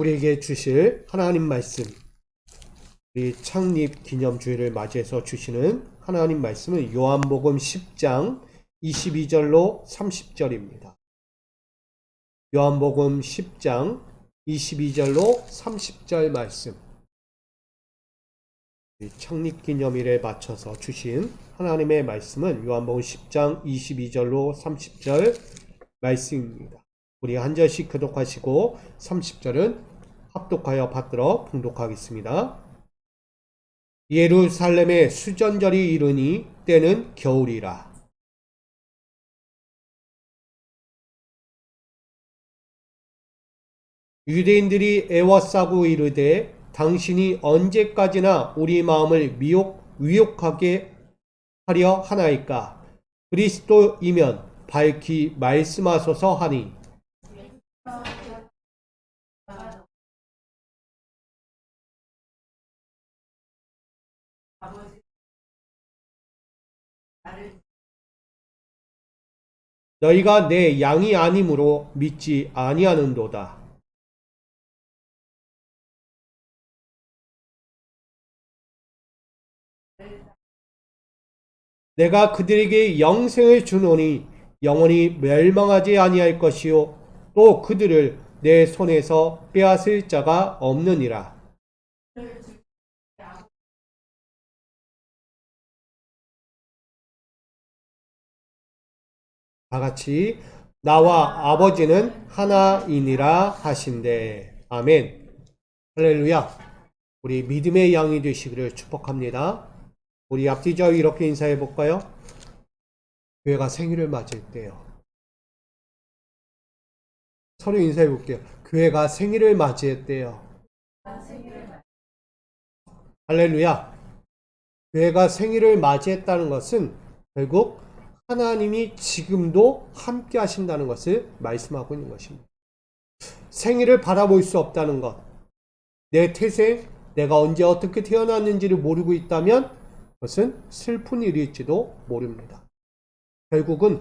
우리에게 주실 하나님 말씀, 우리 창립 기념주일을 맞이해서 주시는 하나님 말씀은 요한복음 10장 22절로 30절입니다. 요한복음 10장 22절로 30절 말씀, 창립 기념일에 맞춰서 주신 하나님의 말씀은 요한복음 10장 22절로 30절 말씀입니다. 우리 한 절씩 교독하시고 30절은 합독하여 받들어 봉독하겠습니다. 예루살렘의 수전절이 이르니 때는 겨울이라. 유대인들이 애워싸고 이르되 당신이 언제까지나 우리 마음을 위혹하게 하려 하나이까? 그리스도이면 밝히 말씀하소서 하니, 너희가 내 양이 아니므로 믿지 아니하는도다. 내가 그들에게 영생을 주노니 영원히 멸망하지 아니할 것이요 또 그들을 내 손에서 빼앗을 자가 없느니라. 다같이 나와 아버지는 하나이니라 하신대. 아멘. 할렐루야. 우리 믿음의 양이 되시기를 축복합니다. 우리 앞뒤좌우 이렇게 인사해 볼까요? 교회가 생일을 맞을 때요. 서로 인사해 볼게요. 교회가 생일을 맞이했대요. 할렐루야. 교회가 생일을 맞이했다는 것은 결국 하나님이 지금도 함께 하신다는 것을 말씀하고 있는 것입니다. 생일을 바라볼 수 없다는 것, 내 태생, 내가 언제 어떻게 태어났는지를 모르고 있다면 그것은 슬픈 일일지도 모릅니다. 결국은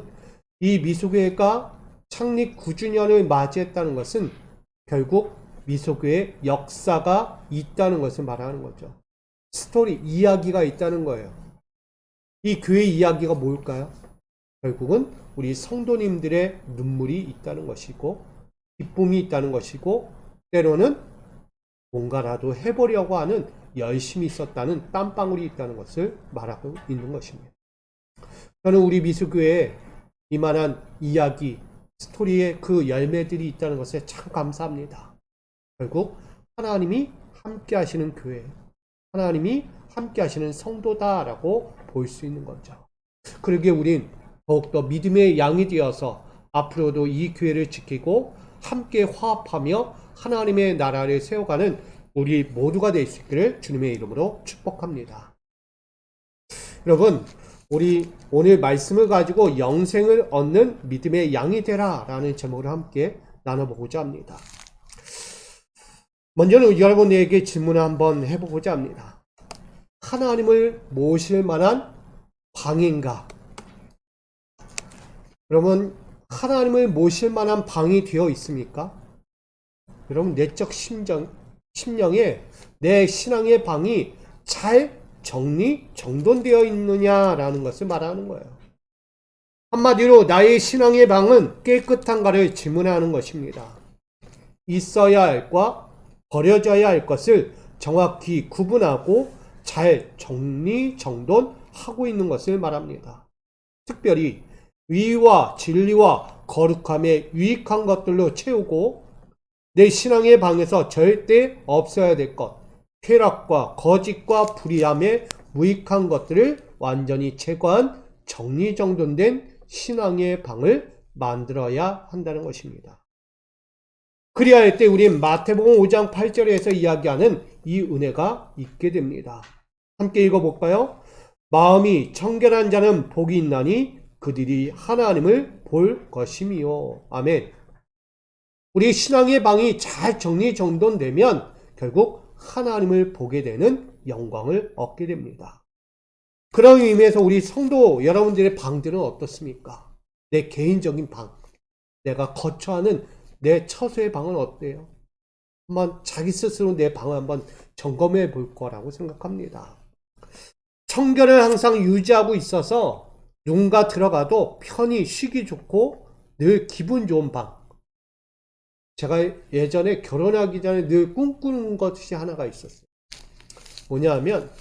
이 미소교회가 창립 9주년을 맞이했다는 것은 결국 미소교회의 역사가 있다는 것을 말하는 거죠. 스토리, 이야기가 있다는 거예요. 이 교회 이야기가 뭘까요? 결국은 우리 성도님들의 눈물이 있다는 것이고 기쁨이 있다는 것이고 때로는 뭔가라도 해보려고 하는 열심히 있었다는 땀방울이 있다는 것을 말하고 있는 것입니다. 저는 우리 미수교회에 이만한 이야기, 스토리의 그 열매들이 있다는 것에 참 감사합니다. 결국 하나님이 함께 하시는 교회, 하나님이 함께 하시는 성도다라고 볼 수 있는 거죠. 그러기에 우린 더욱더 믿음의 양이 되어서 앞으로도 이 교회를 지키고 함께 화합하며 하나님의 나라를 세워가는 우리 모두가 될 수 있기를 주님의 이름으로 축복합니다. 여러분, 우리 오늘 말씀을 가지고 영생을 얻는 믿음의 양이 되라 라는 제목을 함께 나눠보고자 합니다. 먼저는 여러분에게 질문을 한번 해보고자 합니다. 하나님을 모실 만한 방인가? 여러분, 하나님을 모실 만한 방이 되어 있습니까? 여러분, 내적 심령에 내 신앙의 방이 잘 정돈되어 있느냐라는 것을 말하는 거예요. 한마디로 나의 신앙의 방은 깨끗한가를 질문하는 것입니다. 있어야 할 것과 버려져야 할 것을 정확히 구분하고 잘 정돈하고 있는 것을 말합니다. 특별히 의와 진리와 거룩함에 유익한 것들로 채우고 내 신앙의 방에서 절대 없어야 될 것, 쾌락과 거짓과 불의함에 무익한 것들을 완전히 제거한 정리정돈된 신앙의 방을 만들어야 한다는 것입니다. 그리야 할 때 우린 마태복음 5장 8절에서 이야기하는 이 은혜가 있게 됩니다. 함께 읽어볼까요? 마음이 청결한 자는 복이 있나니 그들이 하나님을 볼 것임이요. 아멘. 우리 신앙의 방이 잘 정리정돈되면 결국 하나님을 보게 되는 영광을 얻게 됩니다. 그런 의미에서 우리 성도 여러분들의 방들은 어떻습니까? 내 개인적인 방, 내가 거처하는 내 처소의 방은 어때요? 한번 자기 스스로 내 방을 한번 점검해 볼 거라고 생각합니다. 청결을 항상 유지하고 있어서 누군가 들어가도 편히 쉬기 좋고 늘 기분 좋은 방. 제가 예전에 결혼하기 전에 늘 꿈꾸는 것이 하나가 있었어요. 뭐냐면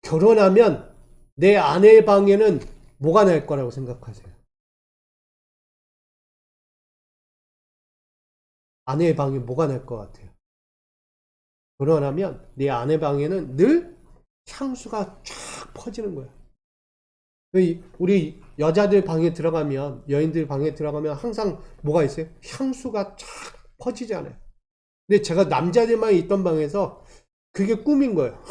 결혼하면 내 아내의 방에는 뭐가 날 거라고 생각하세요? 아내의 방에 뭐가 날 것 같아요? 결혼하면 내 아내 방에는 늘 향수가 쫙 퍼지는 거예요. 우리 여자들 방에 들어가면, 여인들 방에 들어가면 항상 뭐가 있어요? 향수가 쫙 퍼지잖아요. 근데 제가 남자들만 있던 방에서 그게 꿈인 거예요.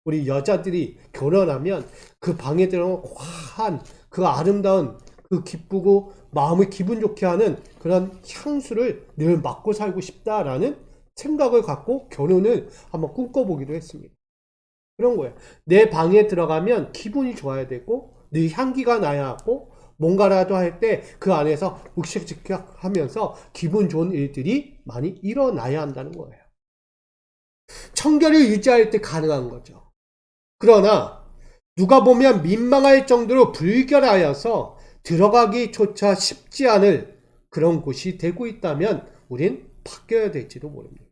우리 여자들이 결혼하면 그 방에 들어가면 화한 그 아름다운 그 기쁘고 마음을 기분 좋게 하는 그런 향수를 늘 맡고 살고 싶다라는 생각을 갖고 결혼을 한번 꿈꿔보기도 했습니다. 그런 거예요. 내 방에 들어가면 기분이 좋아야 되고 늘 향기가 나야 하고 뭔가라도 할 때 그 안에서 욱식직격 하면서 기분 좋은 일들이 많이 일어나야 한다는 거예요. 청결을 유지할 때 가능한 거죠. 그러나 누가 보면 민망할 정도로 불결하여서 들어가기조차 쉽지 않을 그런 곳이 되고 있다면 우린 바뀌어야 될지도 모릅니다.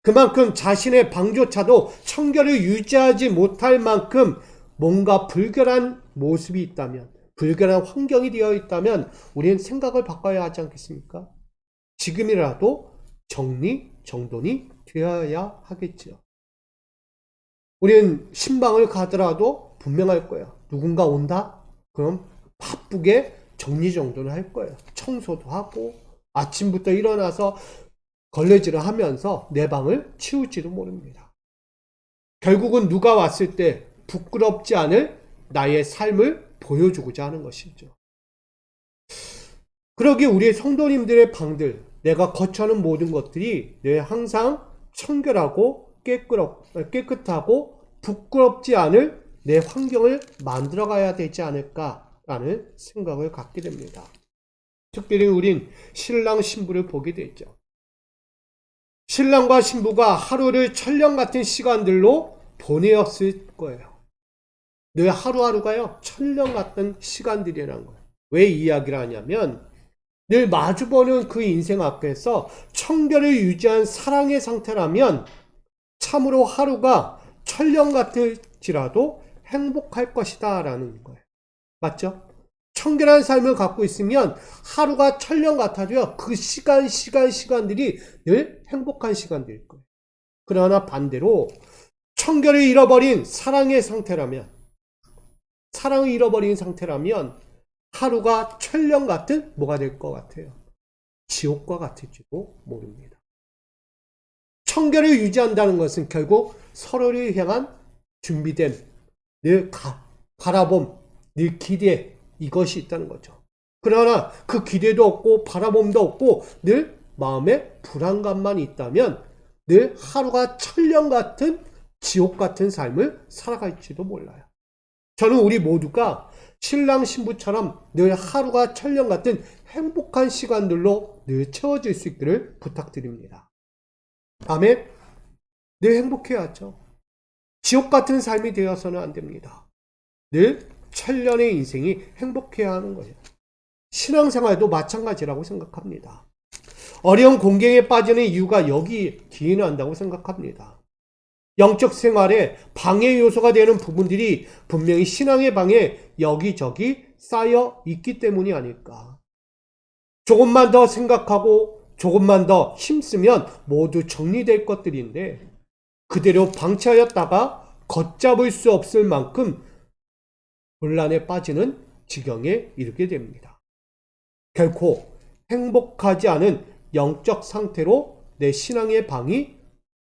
그만큼 자신의 방조차도 청결을 유지하지 못할 만큼 뭔가 불결한 모습이 있다면, 불결한 환경이 되어 있다면 우리는 생각을 바꿔야 하지 않겠습니까? 지금이라도 정리정돈이 되어야 하겠죠. 우리는 신방을 가더라도 분명할 거예요. 누군가 온다? 그럼 바쁘게 정리정돈을 할 거예요. 청소도 하고 아침부터 일어나서 걸레질을 하면서 내 방을 치울지도 모릅니다. 결국은 누가 왔을 때 부끄럽지 않을 나의 삶을 보여주고자 하는 것이죠. 그러기에 우리 성도님들의 방들, 내가 거처하는 모든 것들이 늘 항상 청결하고 깨끗하고 부끄럽지 않을 내 환경을 만들어가야 되지 않을까라는 생각을 갖게 됩니다. 특별히 우린 신랑 신부를 보게 되죠. 신랑과 신부가 하루를 천년 같은 시간들로 보내었을 거예요. 늘 하루하루가요 천년 같은 시간들이라는 거예요. 왜 이 이야기를 하냐면 늘 마주보는 그 인생 앞에서 청결을 유지한 사랑의 상태라면 참으로 하루가 천년 같을지라도 행복할 것이다 라는 거예요. 맞죠? 청결한 삶을 갖고 있으면 하루가 천년 같아도요 그 시간들이 늘 행복한 시간들일 거예요. 그러나 반대로 청결을 잃어버린 사랑을 잃어버린 상태라면 하루가 천년 같은 뭐가 될 것 같아요? 지옥과 같을지도 모릅니다. 청결을 유지한다는 것은 결국 서로를 향한 준비됨, 늘 바라봄, 늘 기대, 이것이 있다는 거죠. 그러나 그 기대도 없고 바라봄도 없고 늘 마음에 불안감만 있다면 늘 하루가 천년 같은 지옥 같은 삶을 살아갈지도 몰라요. 저는 우리 모두가 신랑 신부처럼 늘 하루가 천년 같은 행복한 시간들로 늘 채워질 수 있기를 부탁드립니다. 아멘. 늘 행복해야죠. 지옥 같은 삶이 되어서는 안 됩니다. 늘 천년의 인생이 행복해야 하는 거예요. 신앙생활도 마찬가지라고 생각합니다. 어려운 공경에 빠지는 이유가 여기 기인한다고 생각합니다. 영적 생활에 방해 요소가 되는 부분들이 분명히 신앙의 방에 여기저기 쌓여 있기 때문이 아닐까. 조금만 더 생각하고 조금만 더 힘쓰면 모두 정리될 것들인데 그대로 방치하였다가 걷잡을 수 없을 만큼 혼란에 빠지는 지경에 이르게 됩니다. 결코 행복하지 않은 영적 상태로 내 신앙의 방이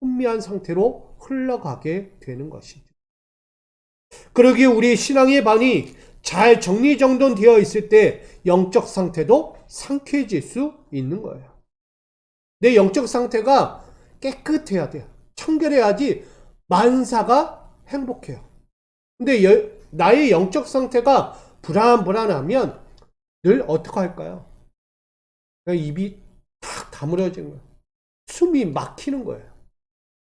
혼미한 상태로 흘러가게 되는 것이죠. 그러기에 우리 신앙의 방이 잘 정리정돈되어 있을 때 영적 상태도 상쾌해질 수 있는 거예요. 내 영적 상태가 깨끗해야 돼요. 청결해야지 만사가 행복해요. 근데 나의 영적 상태가 불안하면 늘 어떻게 할까요? 입이 탁 다물어지는 거예요. 숨이 막히는 거예요.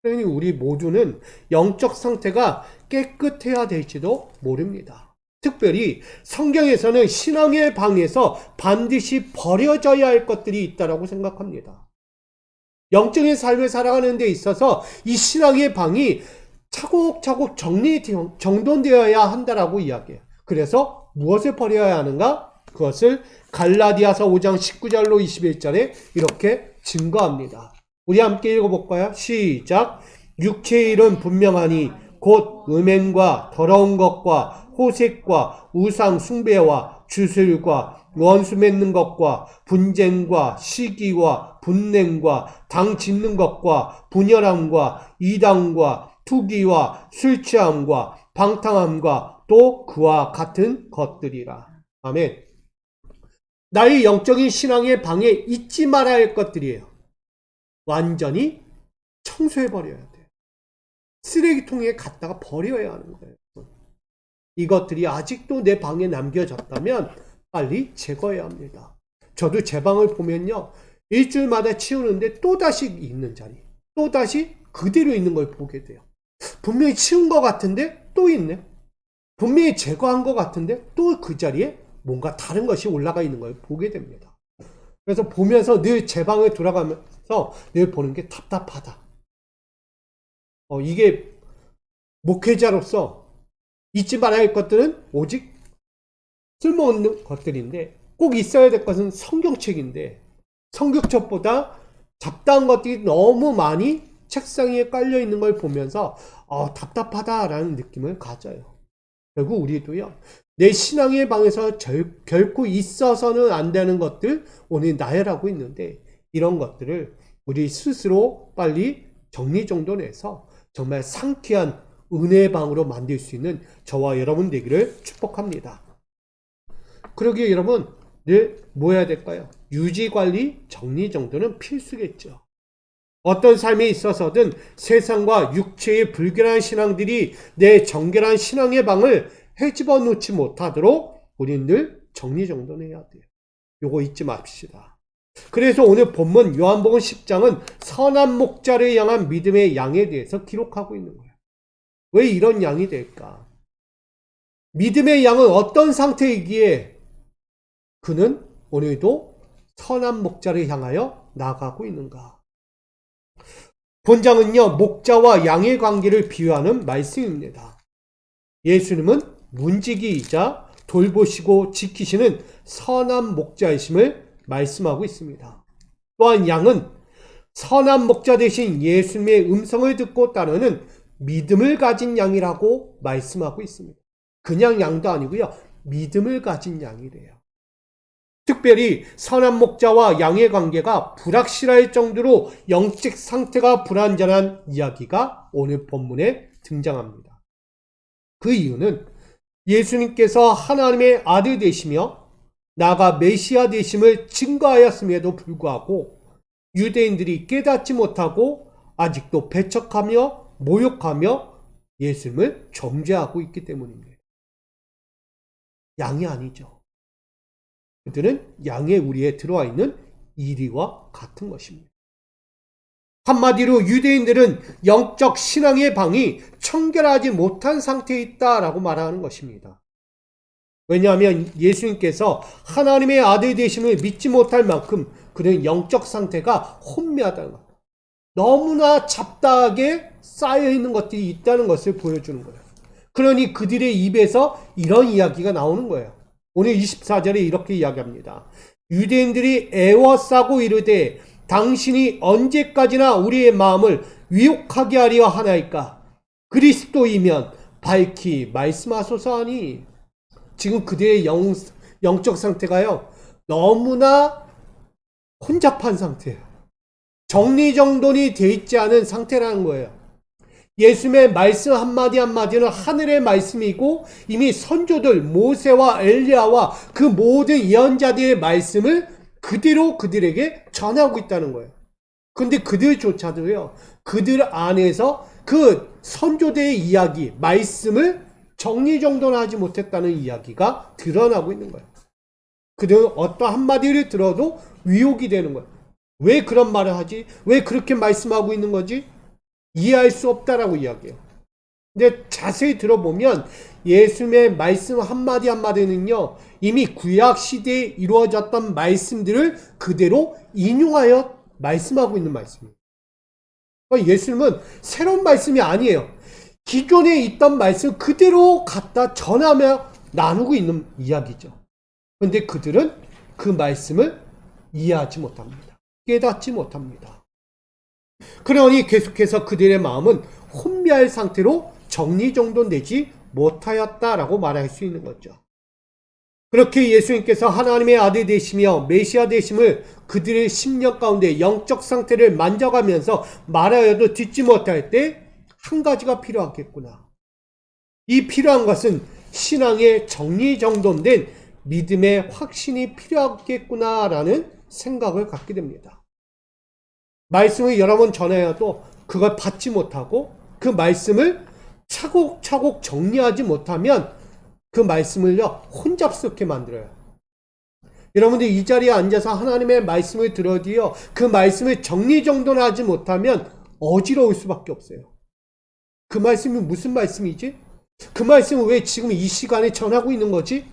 그러니 우리 모두는 영적 상태가 깨끗해야 될지도 모릅니다. 특별히 성경에서는 신앙의 방에서 반드시 버려져야 할 것들이 있다고 생각합니다. 영적인 삶을 살아가는 데 있어서 이 신앙의 방이 차곡차곡 정돈되어야 한다라고 이야기해요. 그래서 무엇을 버려야 하는가? 그것을 갈라디아서 5장 19절로 21절에 이렇게 증거합니다. 우리 함께 읽어볼까요? 시작. 육체의 일은 분명하니 곧 음행과 더러운 것과 호색과 우상 숭배와 주술과 원수 맺는 것과 분쟁과 시기와 분냉과 당 짓는 것과 분열함과 이당과 투기와 술 취함과 방탕함과 또 그와 같은 것들이라. 아멘. 나의 영적인 신앙의 방에 잊지 말아야 할 것들이에요. 완전히 청소해버려야 돼요. 쓰레기통에 갖다가 버려야 하는 거예요. 이것들이 아직도 내 방에 남겨졌다면 빨리 제거해야 합니다. 저도 제 방을 보면요, 일주일마다 치우는데 또다시 있는 자리, 또다시 그대로 있는 걸 보게 돼요. 분명히 치운 것 같은데 또 있네. 분명히 제거한 것 같은데 또 그 자리에 뭔가 다른 것이 올라가 있는 걸 보게 됩니다. 그래서 보면서 늘 제 방에 돌아가면서 늘 보는 게 답답하다. 이게 목회자로서 잊지 말아야 할 것들은 오직 쓸모없는 것들인데, 꼭 있어야 될 것은 성경책인데 성경책보다 잡다한 것들이 너무 많이 책상 위에 깔려 있는 걸 보면서 답답하다라는 느낌을 가져요. 결국 우리도요, 내 신앙의 방에서 결코 있어서는 안 되는 것들 오늘 나열하고 있는데, 이런 것들을 우리 스스로 빨리 정리정돈해서 정말 상쾌한 은혜의 방으로 만들 수 있는 저와 여러분 되기를 축복합니다. 그러기에 여러분 늘 뭐 해야 될까요? 유지관리, 정리정돈은 필수겠죠. 어떤 삶에 있어서든 세상과 육체의 불결한 신앙들이 내 정결한 신앙의 방을 헤집어 놓지 못하도록 우리는 늘 정리정돈해야 돼요. 요거 잊지 맙시다. 그래서 오늘 본문 요한복음 10장은 선한 목자를 향한 믿음의 양에 대해서 기록하고 있는 거예요. 왜 이런 양이 될까? 믿음의 양은 어떤 상태이기에 그는 오늘도 선한 목자를 향하여 나아가고 있는가? 본장은요, 목자와 양의 관계를 비유하는 말씀입니다. 예수님은 문지기이자 돌보시고 지키시는 선한 목자이심을 말씀하고 있습니다. 또한 양은 선한 목자 대신 예수님의 음성을 듣고 따르는 믿음을 가진 양이라고 말씀하고 있습니다. 그냥 양도 아니고요, 믿음을 가진 양이래요. 특별히 선한 목자와 양의 관계가 불확실할 정도로 영적 상태가 불완전한 이야기가 오늘 본문에 등장합니다. 그 이유는 예수님께서 하나님의 아들 되시며 나아가 메시아 되심을 증거하였음에도 불구하고 유대인들이 깨닫지 못하고 아직도 배척하며 모욕하며 예수님을 정죄하고 있기 때문입니다. 양이 아니죠. 그들은 양의 우리에 들어와 있는 이리와 같은 것입니다. 한마디로 유대인들은 영적 신앙의 방이 청결하지 못한 상태에 있다라고 말하는 것입니다. 왜냐하면 예수님께서 하나님의 아들 되심을 믿지 못할 만큼 그는 영적 상태가 혼미하다는 것, 너무나 잡다하게 쌓여있는 것들이 있다는 것을 보여주는 거예요. 그러니 그들의 입에서 이런 이야기가 나오는 거예요. 오늘 24절에 이렇게 이야기합니다. 유대인들이 애워싸고 이르되 당신이 언제까지나 우리의 마음을 위혹하게 하려 하나이까? 그리스도이면 밝히 말씀하소서 하니. 지금 그들의 영적 상태가요, 너무나 혼잡한 상태예요. 정리정돈이 돼 있지 않은 상태라는 거예요. 예수님의 말씀 한마디 한마디는 하늘의 말씀이고 이미 선조들 모세와 엘리야와 그 모든 예언자들의 말씀을 그대로 그들에게 전하고 있다는 거예요. 근데 그들조차도요, 그들 안에서 그 선조들의 이야기, 말씀을 정리정돈하지 못했다는 이야기가 드러나고 있는 거예요. 그들은 어떤 한마디를 들어도 위혹이 되는 거예요. 왜 그런 말을 하지? 왜 그렇게 말씀하고 있는 거지? 이해할 수 없다라고 이야기해요. 근데 자세히 들어보면 예수님의 말씀 한마디 한마디는요, 이미 구약 시대에 이루어졌던 말씀들을 그대로 인용하여 말씀하고 있는 말씀이에요. 그러니까 예수님은 새로운 말씀이 아니에요. 기존에 있던 말씀 그대로 갖다 전하며 나누고 있는 이야기죠. 그런데 그들은 그 말씀을 이해하지 못합니다. 깨닫지 못합니다. 그러니 계속해서 그들의 마음은 혼미할 상태로 정리정돈되지 못하였다라고 말할 수 있는 거죠. 그렇게 예수님께서 하나님의 아들 되시며 메시아 되심을 그들의 심령 가운데 영적 상태를 만져가면서 말하여도 듣지 못할 때 한 가지가 필요하겠구나. 이 필요한 것은 신앙의 정리정돈된 믿음의 확신이 필요하겠구나라는 생각을 갖게 됩니다. 말씀을 여러 번 전해도 그걸 받지 못하고 그 말씀을 차곡차곡 정리하지 못하면 그 말씀을요 혼잡스럽게 만들어요. 여러분들 이 자리에 앉아서 하나님의 말씀을 들어도요 그 말씀을 정리정돈하지 못하면 어지러울 수밖에 없어요. 그 말씀이 무슨 말씀이지? 그 말씀을 왜 지금 이 시간에 전하고 있는 거지?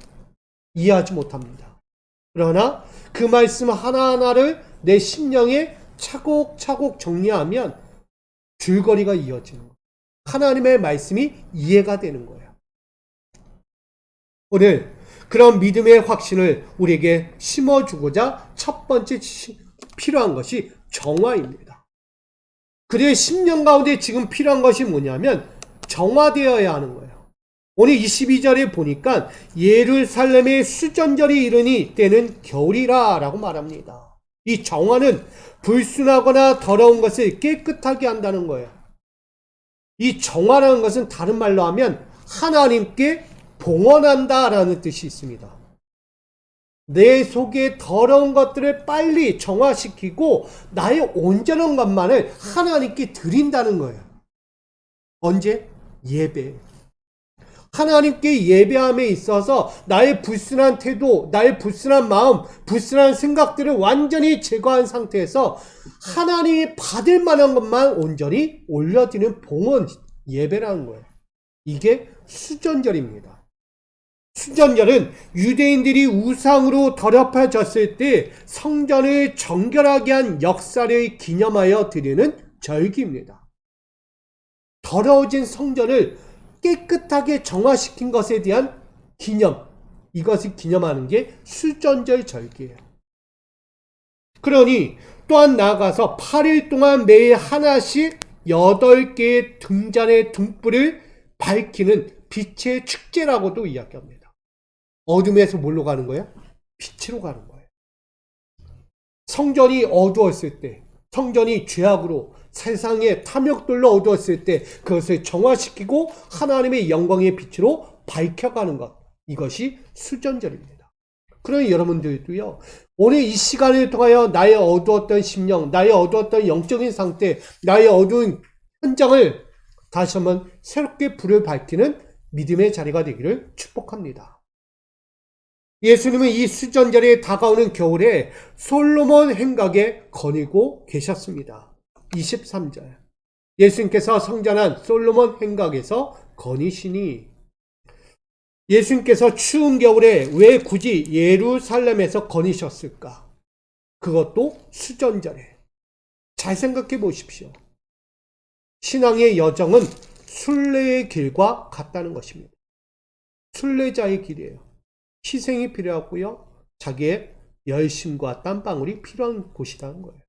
이해하지 못합니다. 그러나 그 말씀 하나하나를 내 심령에 차곡차곡 정리하면 줄거리가 이어지는 거예요. 하나님의 말씀이 이해가 되는 거예요. 오늘 그런 믿음의 확신을 우리에게 심어주고자 첫 번째 필요한 것이 정화입니다. 그들의 심령 가운데 지금 필요한 것이 뭐냐면 정화되어야 하는 거예요. 오늘 22절에 보니까 예루살렘의 수전절이 이르니 때는 겨울이라 라고 말합니다. 이 정화는 불순하거나 더러운 것을 깨끗하게 한다는 거예요. 이 정화라는 것은 다른 말로 하면 하나님께 봉헌한다라는 뜻이 있습니다. 내 속에 더러운 것들을 빨리 정화시키고 나의 온전한 것만을 하나님께 드린다는 거예요. 언제? 예배. 하나님께 예배함에 있어서 나의 불순한 태도, 나의 불순한 마음, 불순한 생각들을 완전히 제거한 상태에서 하나님이 받을 만한 것만 온전히 올려드리는 봉헌 예배라는 거예요. 이게 수전절입니다. 수전절은 유대인들이 우상으로 더럽혀졌을 때 성전을 정결하게 한 역사를 기념하여 드리는 절기입니다. 더러워진 성전을 깨끗하게 정화시킨 것에 대한 기념, 이것을 기념하는 게 수전절 절기예요. 그러니 또한 나아가서 8일 동안 매일 하나씩 8개의 등잔의 등불을 밝히는 빛의 축제라고도 이야기합니다. 어둠에서 뭘로 가는 거예요? 빛으로 가는 거예요. 성전이 어두웠을 때, 성전이 죄악으로 세상의 탐욕들로 어두웠을 때 그것을 정화시키고 하나님의 영광의 빛으로 밝혀가는 것, 이것이 수전절입니다. 그러니 여러분들도요, 오늘 이 시간을 통하여 나의 어두웠던 심령, 나의 어두웠던 영적인 상태, 나의 어두운 현장을 다시 한번 새롭게 불을 밝히는 믿음의 자리가 되기를 축복합니다. 예수님은 이 수전절에 다가오는 겨울에 솔로몬 행각에 거니고 계셨습니다. 23절. 예수님께서 성전한 솔로몬 행각에서 거니시니, 예수님께서 추운 겨울에 왜 굳이 예루살렘에서 거니셨을까? 그것도 수전절에. 잘 생각해 보십시오. 신앙의 여정은 순례의 길과 같다는 것입니다. 순례자의 길이에요. 희생이 필요하고요. 자기의 열심과 땀방울이 필요한 곳이라는 거예요.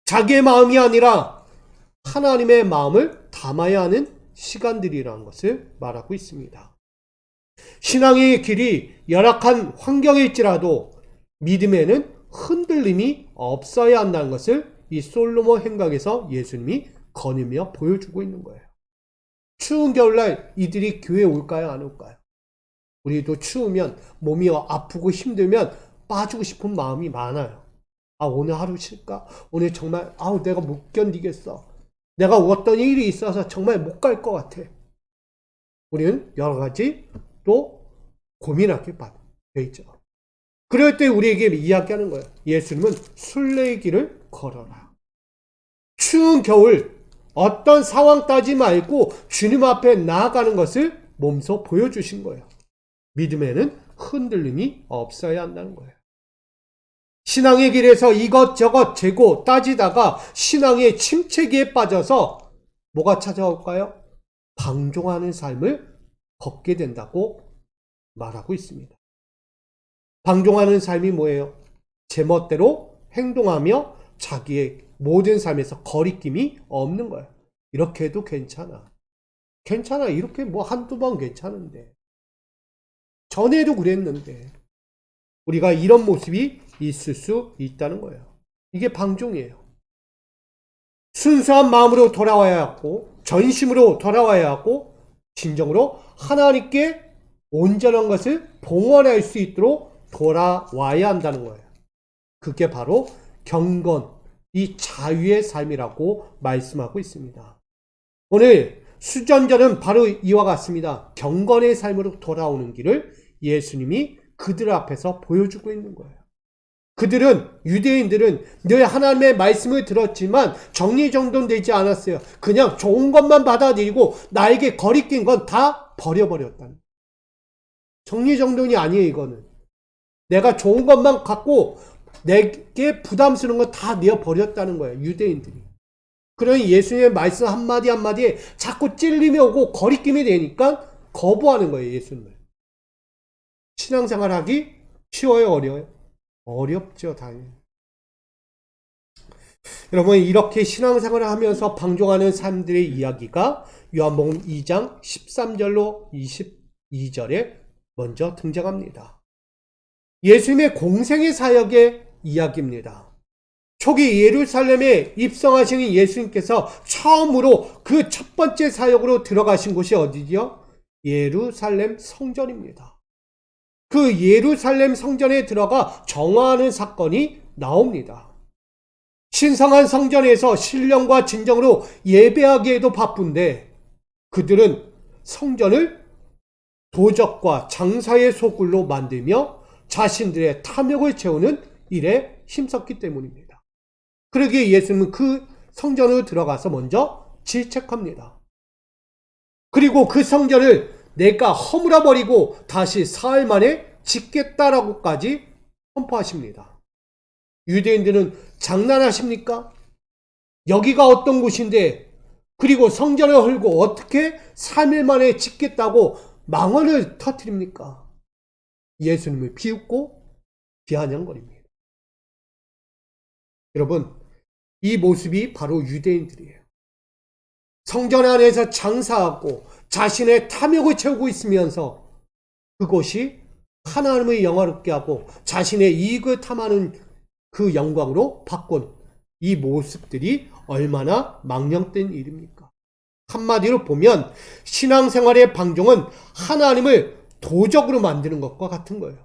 자기의 마음이 아니라 하나님의 마음을 담아야 하는 시간들이라는 것을 말하고 있습니다. 신앙의 길이 열악한 환경일지라도 믿음에는 흔들림이 없어야 한다는 것을 이 솔로몬 행각에서 예수님이 거니며 보여주고 있는 거예요. 추운 겨울날 이들이 교회에 올까요? 안 올까요? 우리도 추우면 몸이 아프고 힘들면 빠지고 싶은 마음이 많아요. 아, 오늘 하루 쉴까? 오늘 정말 내가 못 견디겠어. 내가 어떤 일이 있어서 정말 못 갈 것 같아. 우리는 여러 가지 또 고민하게 돼 있죠. 그럴 때 우리에게 이야기하는 거예요. 예수님은 순례의 길을 걸어라. 추운 겨울 어떤 상황 따지 말고 주님 앞에 나아가는 것을 몸소 보여주신 거예요. 믿음에는 흔들림이 없어야 한다는 거예요. 신앙의 길에서 이것저것 재고 따지다가 신앙의 침체기에 빠져서 뭐가 찾아올까요? 방종하는 삶을 걷게 된다고 말하고 있습니다. 방종하는 삶이 뭐예요? 제멋대로 행동하며 자기의 모든 삶에서 거리낌이 없는 거예요. 이렇게 해도 괜찮아. 괜찮아. 이렇게 뭐 한두 번 괜찮은데. 전에도 그랬는데. 우리가 이런 모습이 있을 수 있다는 거예요. 이게 방종이에요. 순수한 마음으로 돌아와야 하고, 전심으로 돌아와야 하고, 진정으로 하나님께 온전한 것을 봉헌할 수 있도록 돌아와야 한다는 거예요. 그게 바로 경건, 이 자유의 삶이라고 말씀하고 있습니다. 오늘 수전절은 바로 이와 같습니다. 경건의 삶으로 돌아오는 길을 예수님이 그들 앞에서 보여주고 있는 거예요. 그들은, 유대인들은 늘 하나님의 말씀을 들었지만 정리정돈되지 않았어요. 그냥 좋은 것만 받아들이고 나에게 거리낀 건 다 버려버렸다는. 정리정돈이 아니에요, 이거는. 내가 좋은 것만 갖고 내게 부담스러운 건 다 내어버렸다는 거예요, 유대인들이. 그러니 예수님의 말씀 한마디 한마디에 자꾸 찔림이 오고 거리낌이 되니까 거부하는 거예요, 예수님을. 신앙생활 하기 쉬워요, 어려워요? 어렵죠, 당연히. 여러분, 이렇게 신앙생활을 하면서 방종하는 사람들의 이야기가 요한복음 2장 13절로 22절에 먼저 등장합니다. 예수님의 공생의 사역의 이야기입니다. 초기 예루살렘에 입성하신 예수님께서 처음으로 그 첫 번째 사역으로 들어가신 곳이 어디죠? 예루살렘 성전입니다. 그 예루살렘 성전에 들어가 정화하는 사건이 나옵니다. 신성한 성전에서 신령과 진정으로 예배하기에도 바쁜데 그들은 성전을 도적과 장사의 소굴로 만들며 자신들의 탐욕을 채우는 일에 힘썼기 때문입니다. 그러기에 예수님은 그 성전으로 들어가서 먼저 질책합니다. 그리고 그 성전을 내가 허물어버리고 다시 사흘 만에 짓겠다라고까지 선포하십니다. 유대인들은 장난하십니까? 여기가 어떤 곳인데 그리고 성전을 헐고 어떻게 3일 만에 짓겠다고 망언을 터뜨립니까? 예수님을 비웃고 비아냥거립니다. 여러분, 이 모습이 바로 유대인들이에요. 성전 안에서 장사하고 자신의 탐욕을 채우고 있으면서 그것이 하나님을 영화롭게 하고 자신의 이익을 탐하는 그 영광으로 바꾼 이 모습들이 얼마나 망령된 일입니까? 한마디로 보면 신앙생활의 방종은 하나님을 도적으로 만드는 것과 같은 거예요.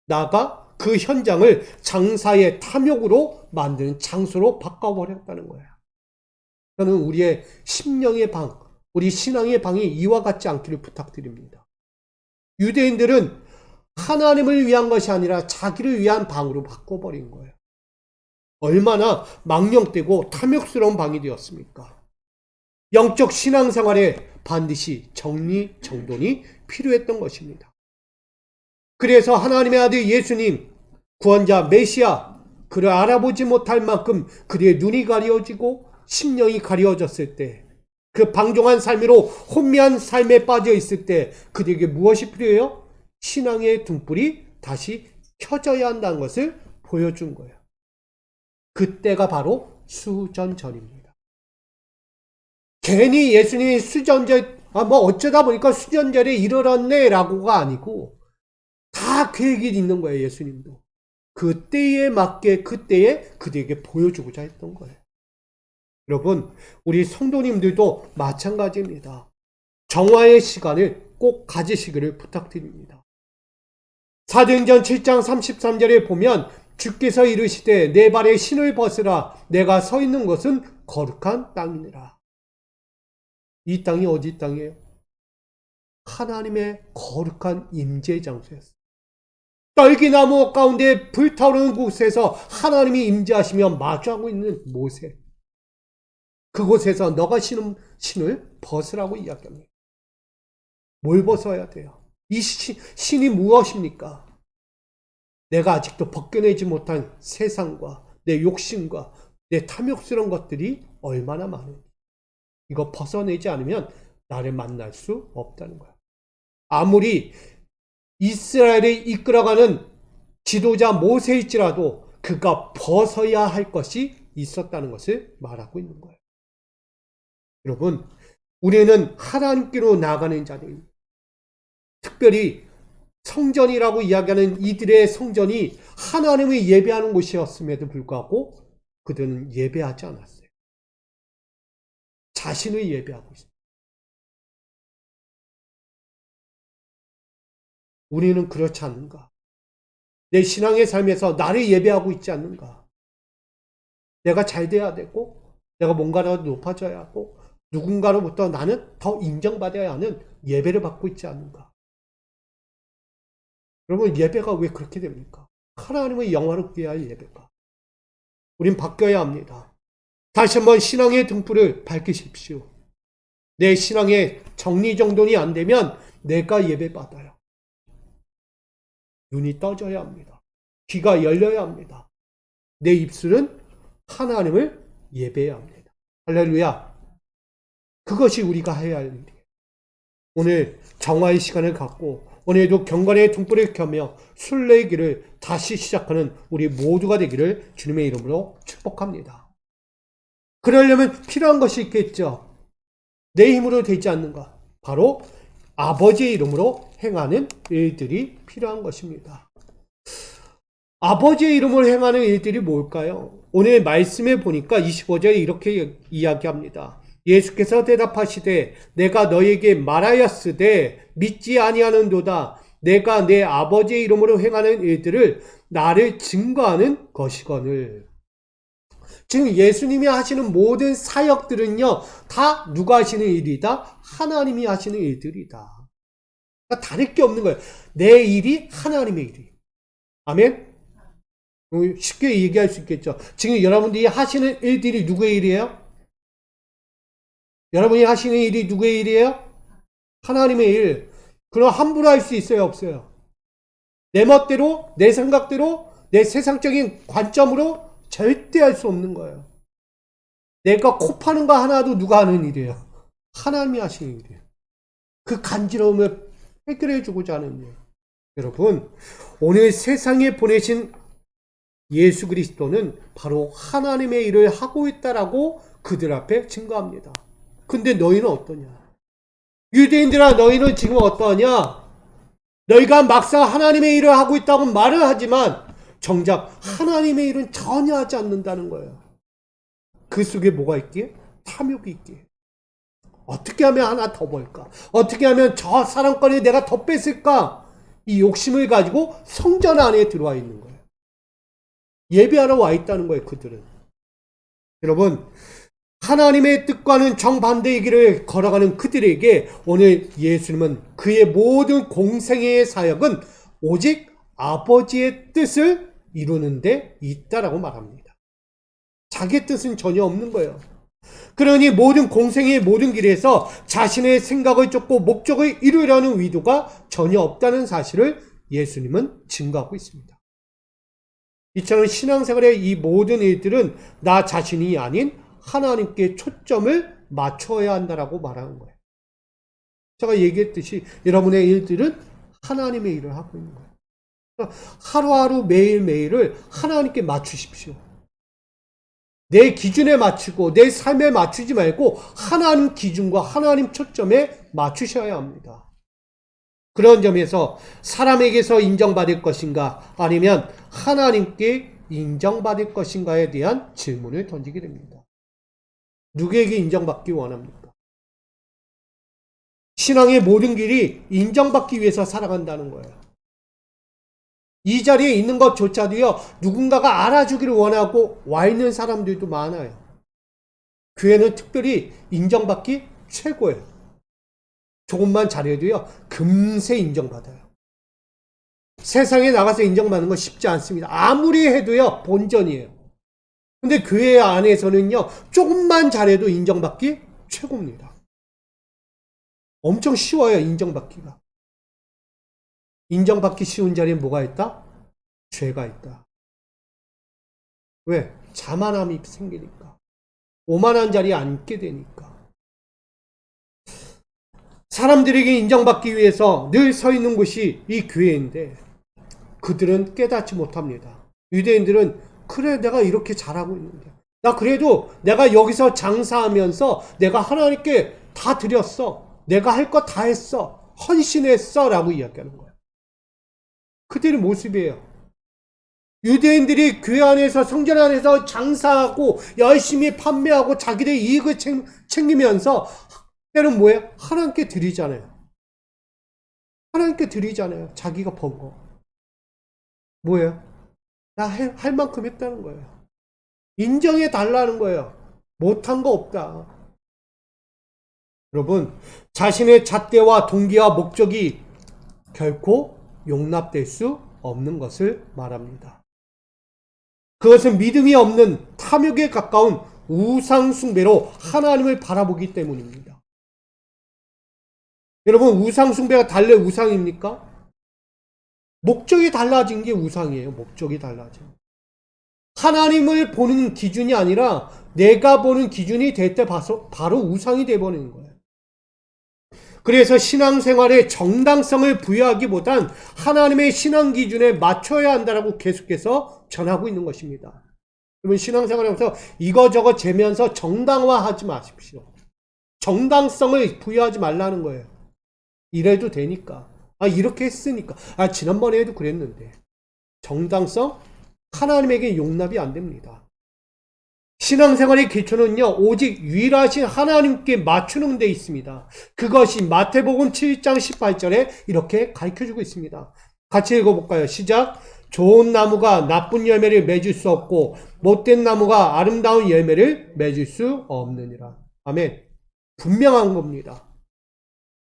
나아가 그 현장을 장사의 탐욕으로 만드는 장소로 바꿔버렸다는 거예요. 저는 우리의 심령의 방, 우리 신앙의 방이 이와 같지 않기를 부탁드립니다. 유대인들은 하나님을 위한 것이 아니라 자기를 위한 방으로 바꿔버린 거예요. 얼마나 망령되고 탐욕스러운 방이 되었습니까? 영적 신앙생활에 반드시 정리정돈이 필요했던 것입니다. 그래서 하나님의 아들 예수님, 구원자 메시아, 그를 알아보지 못할 만큼 그의 눈이 가려지고 심령이 가려졌을 때, 그 방종한 삶으로 혼미한 삶에 빠져 있을 때 그들에게 무엇이 필요해요? 신앙의 등불이 다시 켜져야 한다는 것을 보여준 거예요. 그때가 바로 수전절입니다. 괜히 예수님이 수전절, 어쩌다 보니까 수전절에 이르렀네 라고가 아니고 다 계획이 있는 거예요, 예수님도. 그때에 맞게 그때에 그들에게 보여주고자 했던 거예요. 여러분, 우리 성도님들도 마찬가지입니다. 정화의 시간을 꼭 가지시기를 부탁드립니다. 사도행전 7장 33절에 보면 주께서 이르시되 내 발에 신을 벗으라 내가 서 있는 것은 거룩한 땅이니라. 이 땅이 어디 땅이에요? 하나님의 거룩한 임재 장소였어요. 떨기나무 가운데 불타오르는 곳에서 하나님이 임재하시며 마주하고 있는 모세. 그곳에서 너가 신은 신을 벗으라고 이야기합니다. 뭘 벗어야 돼요? 이 신이 무엇입니까? 내가 아직도 벗겨내지 못한 세상과 내 욕심과 내 탐욕스러운 것들이 얼마나 많은지. 이거 벗어내지 않으면 나를 만날 수 없다는 거야. 아무리 이스라엘을 이끌어가는 지도자 모세일지라도 그가 벗어야 할 것이 있었다는 것을 말하고 있는 거예요. 여러분, 우리는 하나님께로 나아가는 자들입니다. 특별히 성전이라고 이야기하는 이들의 성전이 하나님을 예배하는 곳이었음에도 불구하고 그들은 예배하지 않았어요. 자신을 예배하고 있습니다. 우리는 그렇지 않는가? 내 신앙의 삶에서 나를 예배하고 있지 않는가? 내가 잘 돼야 되고 내가 뭔가라도 높아져야 하고 누군가로부터 나는 더 인정받아야 하는 예배를 받고 있지 않는가? 여러분, 예배가 왜 그렇게 됩니까? 하나님의 영화롭게 할 예배가. 우린 바뀌어야 합니다. 다시 한번 신앙의 등불을 밝히십시오. 내 신앙의 정리정돈이 안 되면 내가 예배받아요. 눈이 떠져야 합니다. 귀가 열려야 합니다. 내 입술은 하나님을 예배해야 합니다. 할렐루야. 그것이 우리가 해야 할 일이에요. 오늘 정화의 시간을 갖고 오늘도 경건의 등불을 켜며 순례의 길을 다시 시작하는 우리 모두가 되기를 주님의 이름으로 축복합니다. 그러려면 필요한 것이 있겠죠. 내 힘으로 되지 않는가? 바로 아버지의 이름으로 행하는 일들이 필요한 것입니다. 아버지의 이름으로 행하는 일들이 뭘까요? 오늘 말씀에 보니까 25절에 이렇게 이야기합니다. 예수께서 대답하시되 내가 너에게 말하였으되 믿지 아니하는도다. 내가 내 아버지의 이름으로 행하는 일들을 나를 증거하는 것이거늘. 지금 예수님이 하시는 모든 사역들은요, 다 누가 하시는 일이다? 하나님이 하시는 일들이다. 그러니까 다를 게 없는 거예요. 내 일이 하나님의 일이. 아멘? 쉽게 얘기할 수 있겠죠. 지금 여러분들이 하시는 일들이 누구의 일이에요? 여러분이 하시는 일이 누구의 일이에요? 하나님의 일. 그럼 함부로 할 수 있어요? 없어요? 내 멋대로, 내 생각대로, 내 세상적인 관점으로 절대 할 수 없는 거예요. 내가 코 파는 거 하나도 누가 하는 일이에요? 하나님이 하시는 일이에요. 그 간지러움을 해결해 주고자 하는 일이에요. 여러분, 오늘 세상에 보내신 예수 그리스도는 바로 하나님의 일을 하고 있다라고 그들 앞에 증거합니다. 근데 너희는 어떠냐? 유대인들아, 너희는 지금 어떠하냐? 너희가 막상 하나님의 일을 하고 있다고 말을 하지만 정작 하나님의 일은 전혀 하지 않는다는 거예요. 그 속에 뭐가 있기에? 탐욕이 있기에. 어떻게 하면 하나 더 벌까? 어떻게 하면 저 사람 거리 내가 더 뺏을까? 이 욕심을 가지고 성전 안에 들어와 있는 거예요. 예배하러 와 있다는 거예요, 그들은. 여러분, 하나님의 뜻과는 정반대의 길을 걸어가는 그들에게 오늘 예수님은 그의 모든 공생애의 사역은 오직 아버지의 뜻을 이루는 데 있다라고 말합니다. 자기의 뜻은 전혀 없는 거예요. 그러니 모든 공생의 모든 길에서 자신의 생각을 쫓고 목적을 이루려는 의도가 전혀 없다는 사실을 예수님은 증거하고 있습니다. 이처럼 신앙생활의 이 모든 일들은 나 자신이 아닌 하나님께 초점을 맞춰야 한다라고 말하는 거예요. 제가 얘기했듯이 여러분의 일들은 하나님의 일을 하고 있는 거예요. 하루하루 매일매일을 하나님께 맞추십시오. 내 기준에 맞추고 내 삶에 맞추지 말고 하나님 기준과 하나님 초점에 맞추셔야 합니다. 그런 점에서 사람에게서 인정받을 것인가 아니면 하나님께 인정받을 것인가에 대한 질문을 던지게 됩니다. 누구에게 인정받기 원합니까? 신앙의 모든 길이 인정받기 위해서 살아간다는 거예요. 이 자리에 있는 것조차도요, 누군가가 알아주기를 원하고 와 있는 사람들도 많아요. 교회는 특별히 인정받기 최고예요. 조금만 잘해도요, 금세 인정받아요. 세상에 나가서 인정받는 건 쉽지 않습니다. 아무리 해도요, 본전이에요. 근데 교회 안에서는요, 조금만 잘해도 인정받기 최고입니다. 엄청 쉬워요, 인정받기가. 인정받기 쉬운 자리에 뭐가 있다? 죄가 있다. 왜? 자만함이 생기니까. 오만한 자리에 앉게 되니까. 사람들에게 인정받기 위해서 늘 서 있는 곳이 이 교회인데 그들은 깨닫지 못합니다. 유대인들은 그래 내가 이렇게 잘하고 있는데 나 그래도 내가 여기서 장사하면서 내가 하나님께 다 드렸어. 내가 할 거 다 했어. 헌신했어 라고 이야기하는 거예요. 그들의 모습이에요. 유대인들이 교회 안에서 성전 안에서 장사하고 열심히 판매하고 자기의 이익을 챙기면서 때는 뭐예요? 하나님께 드리잖아요. 하나님께 드리잖아요. 자기가 번 거. 뭐예요? 나 할 만큼 했다는 거예요. 인정해 달라는 거예요. 못한 거 없다. 여러분, 자신의 잣대와 동기와 목적이 결코 용납될 수 없는 것을 말합니다. 그것은 믿음이 없는 탐욕에 가까운 우상숭배로 하나님을 바라보기 때문입니다. 여러분, 우상숭배가 달래 우상입니까? 목적이 달라진 게 우상이에요. 목적이 달라진. 하나님을 보는 기준이 아니라 내가 보는 기준이 될 때 바로 우상이 되어버리는 거예요. 그래서 신앙생활에 정당성을 부여하기보단 하나님의 신앙 기준에 맞춰야 한다라고 계속해서 전하고 있는 것입니다. 여러분, 신앙생활에서 이거저거 재면서 정당화하지 마십시오. 정당성을 부여하지 말라는 거예요. 이래도 되니까. 이렇게 했으니까. 지난번에 해도 그랬는데. 정당성? 하나님에게 용납이 안 됩니다. 신앙생활의 기초는요, 오직 유일하신 하나님께 맞추는 데 있습니다. 그것이 마태복음 7장 18절에 이렇게 가르쳐주고 있습니다. 같이 읽어볼까요? 시작. 좋은 나무가 나쁜 열매를 맺을 수 없고 못된 나무가 아름다운 열매를 맺을 수 없느니라. 아멘. 분명한 겁니다.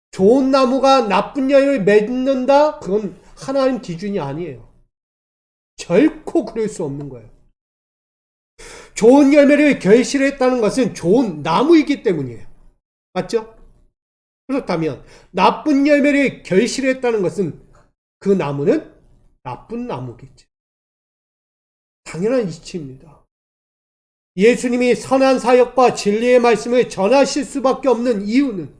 좋은 나무가 나쁜 열매를 맺는다? 그건 하나님 기준이 아니에요. 결코 그럴 수 없는 거예요. 좋은 열매를 결실했다는 것은 좋은 나무이기 때문이에요. 맞죠? 그렇다면 나쁜 열매를 결실했다는 것은 그 나무는 나쁜 나무겠죠. 당연한 이치입니다. 예수님이 선한 사역과 진리의 말씀을 전하실 수밖에 없는 이유는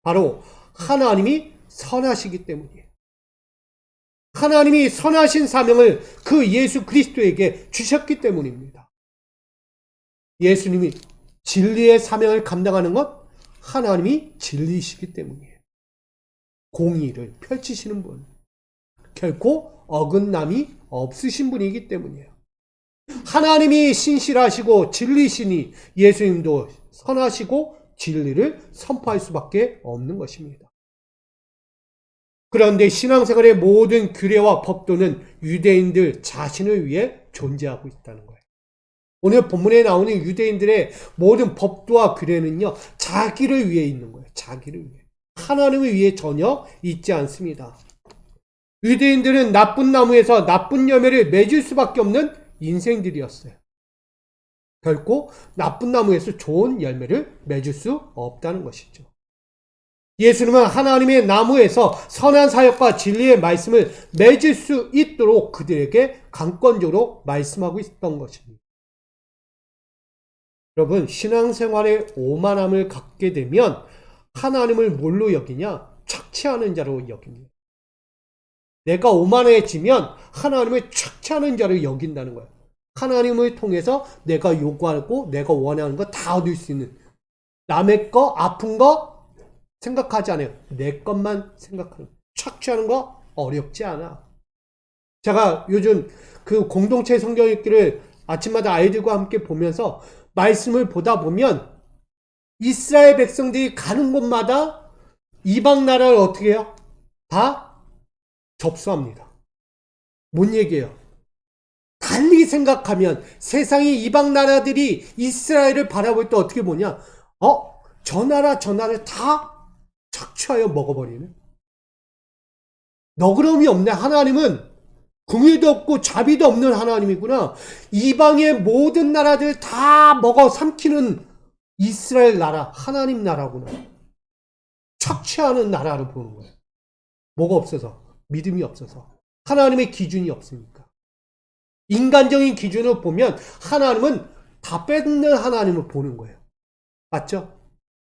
바로 하나님이 선하시기 때문이에요. 하나님이 선하신 사명을 그 예수 그리스도에게 주셨기 때문입니다. 예수님이 진리의 사명을 감당하는 것 하나님이 진리시기 때문이에요. 공의를 펼치시는 분, 결코 어긋남이 없으신 분이기 때문이에요. 하나님이 신실하시고 진리시니 예수님도 선하시고 진리를 선포할 수밖에 없는 것입니다. 그런데 신앙생활의 모든 규례와 법도는 유대인들 자신을 위해 존재하고 있다는 거예요. 오늘 본문에 나오는 유대인들의 모든 법도와 규례는요, 자기를 위해 있는 거예요. 자기를 위해. 하나님을 위해 전혀 있지 않습니다. 유대인들은 나쁜 나무에서 나쁜 열매를 맺을 수밖에 없는 인생들이었어요. 결코 나쁜 나무에서 좋은 열매를 맺을 수 없다는 것이죠. 예수님은 하나님의 나무에서 선한 사역과 진리의 말씀을 맺을 수 있도록 그들에게 강권적으로 말씀하고 있었던 것입니다. 여러분, 신앙생활에 오만함을 갖게 되면 하나님을 뭘로 여기냐? 착취하는 자로 여깁니다. 내가 오만해지면 하나님을 착취하는 자로 여긴다는 거예요. 하나님을 통해서 내가 요구하고 내가 원하는 거 다 얻을 수 있는, 남의 거, 아픈 거 생각하지 않아요. 내 것만 생각하는, 착취하는 거 어렵지 않아. 제가 요즘 그 공동체 성경 읽기를 아침마다 아이들과 함께 보면서 말씀을 보다 보면 이스라엘 백성들이 가는 곳마다 이방 나라를 어떻게 해요? 다 접수합니다. 뭔 얘기예요? 달리 생각하면 세상의 이방 나라들이 이스라엘을 바라볼 때 어떻게 보냐? 저 나라 저 나라를 다 착취하여 먹어버리는. 너그러움이 없네. 하나님은 긍휼도 없고 자비도 없는 하나님이구나. 이방의 모든 나라들 다 먹어 삼키는 이스라엘 나라, 하나님 나라구나. 착취하는 나라를 보는 거예요. 뭐가 없어서? 믿음이 없어서. 하나님의 기준이 없으니까. 인간적인 기준을 보면 하나님은 다 뺏는 하나님을 보는 거예요. 맞죠?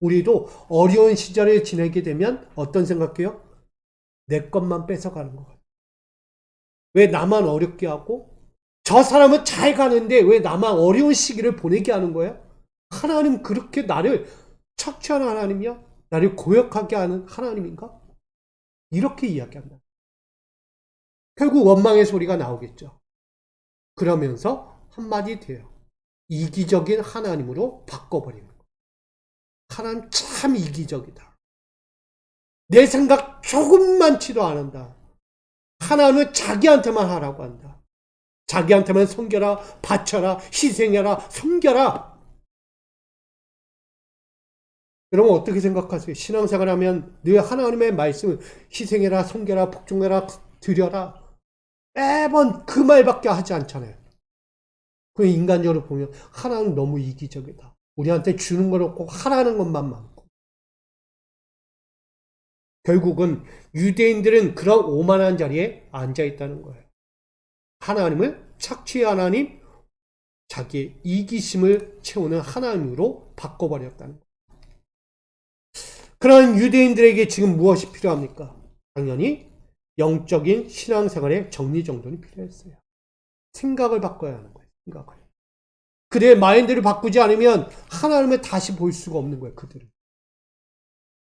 우리도 어려운 시절을 지내게 되면 어떤 생각해요? 내 것만 뺏어가는 것 같아요. 왜 나만 어렵게 하고 저 사람은 잘 가는데 왜 나만 어려운 시기를 보내게 하는 거예요? 하나님 그렇게 나를 착취하는 하나님이야? 나를 고역하게 하는 하나님인가? 이렇게 이야기한다. 결국 원망의 소리가 나오겠죠. 그러면서 한마디 돼요. 이기적인 하나님으로 바꿔버리는 거예요. 하나님 참 이기적이다. 내 생각 조금만치도 안 한다. 하나님은 자기한테만 하라고 한다. 자기한테만 섬겨라, 바쳐라, 희생해라, 섬겨라. 여러분 어떻게 생각하세요? 신앙생활하면 늘 하나님의 말씀을 희생해라, 섬겨라, 복종해라, 드려라. 매번 그 말밖에 하지 않잖아요. 그 인간적으로 보면 하나는 너무 이기적이다. 우리한테 주는 건 없고 하라는 것만 많고. 결국은 유대인들은 그런 오만한 자리에 앉아 있다는 거예요. 하나님을 착취의 하나님, 자기의 이기심을 채우는 하나님으로 바꿔버렸다는 거예요. 그런 유대인들에게 지금 무엇이 필요합니까? 당연히 영적인 신앙생활의 정리정돈이 필요했어요. 생각을 바꿔야 하는 거예요. 생각을. 그들의 마인드를 바꾸지 않으면 하나님을 다시 볼 수가 없는 거예요. 그들은.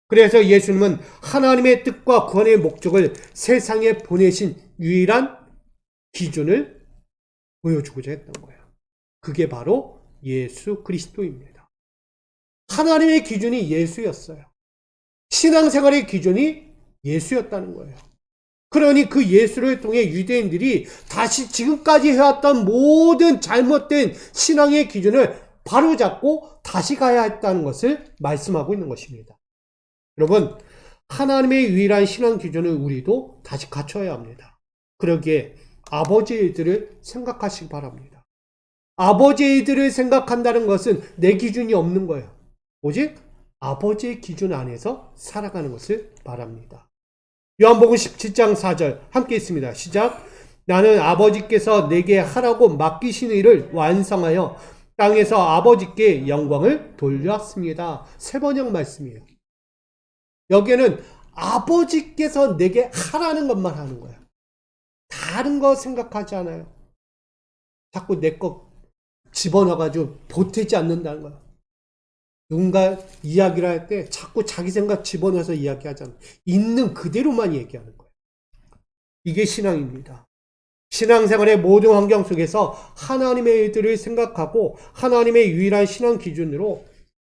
그래서 예수님은 하나님의 뜻과 구원의 목적을 세상에 보내신 유일한 기준을 보여주고자 했던 거예요. 그게 바로 예수 그리스도입니다. 하나님의 기준이 예수였어요. 신앙생활의 기준이 예수였다는 거예요. 그러니 그 예수를 통해 유대인들이 다시 지금까지 해왔던 모든 잘못된 신앙의 기준을 바로잡고 다시 가야 했다는 것을 말씀하고 있는 것입니다. 여러분, 하나님의 유일한 신앙 기준을 우리도 다시 갖춰야 합니다. 그러기에 아버지의 일들을 생각하시기 바랍니다. 아버지의 일들을 생각한다는 것은 내 기준이 없는 거예요. 오직 아버지의 기준 안에서 살아가는 것을 바랍니다. 요한복음 17장 4절 함께 있습니다. 시작. 나는 아버지께서 내게 하라고 맡기신 일을 완성하여 땅에서 아버지께 영광을 돌려왔습니다. 세 번역 말씀이에요. 여기에는 아버지께서 내게 하라는 것만 하는 거예요. 다른 거 생각하지 않아요. 자꾸 내 거 집어넣어가지고 보태지 않는다는 거예요. 누군가 이야기를 할 때 자꾸 자기 생각 집어넣어서 이야기하잖아요. 있는 그대로만 얘기하는 거예요. 이게 신앙입니다. 신앙생활의 모든 환경 속에서 하나님의 일들을 생각하고 하나님의 유일한 신앙 기준으로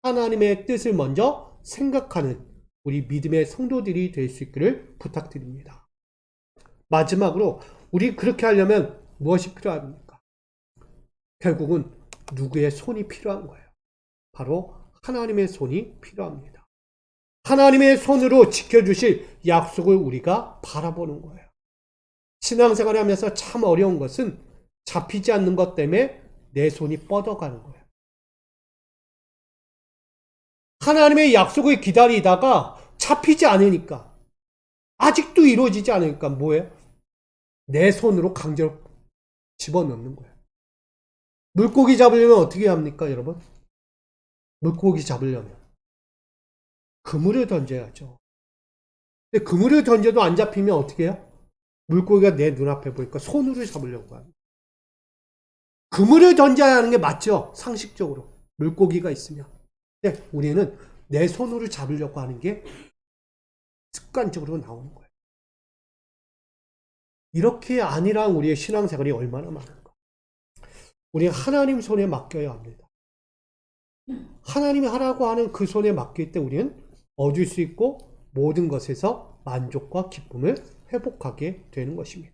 하나님의 뜻을 먼저 생각하는 우리 믿음의 성도들이 될 수 있기를 부탁드립니다. 마지막으로 우리 그렇게 하려면 무엇이 필요합니까? 결국은 누구의 손이 필요한 거예요. 바로 하나님의 손이 필요합니다. 하나님의 손으로 지켜주실 약속을 우리가 바라보는 거예요. 신앙생활을 하면서 참 어려운 것은 잡히지 않는 것 때문에 내 손이 뻗어가는 거예요. 하나님의 약속을 기다리다가 잡히지 않으니까, 아직도 이루어지지 않으니까 뭐예요? 내 손으로 강제로 집어넣는 거예요. 물고기 잡으려면 어떻게 합니까, 여러분? 물고기 잡으려면 그물을 던져야죠. 근데 그물을 던져도 안 잡히면 어떻게 해요? 물고기가 내 눈앞에 보니까 손으로 잡으려고 합니다. 그물을 던져야 하는 게 맞죠? 상식적으로. 물고기가 있으면. 근데 우리는 내 손으로 잡으려고 하는 게 습관적으로 나오는 거예요. 이렇게 안일한 우리의 신앙생활이 얼마나 많은가. 우리는 하나님 손에 맡겨야 합니다. 하나님이 하라고 하는 그 손에 맡길 때 우리는 얻을 수 있고 모든 것에서 만족과 기쁨을 회복하게 되는 것입니다.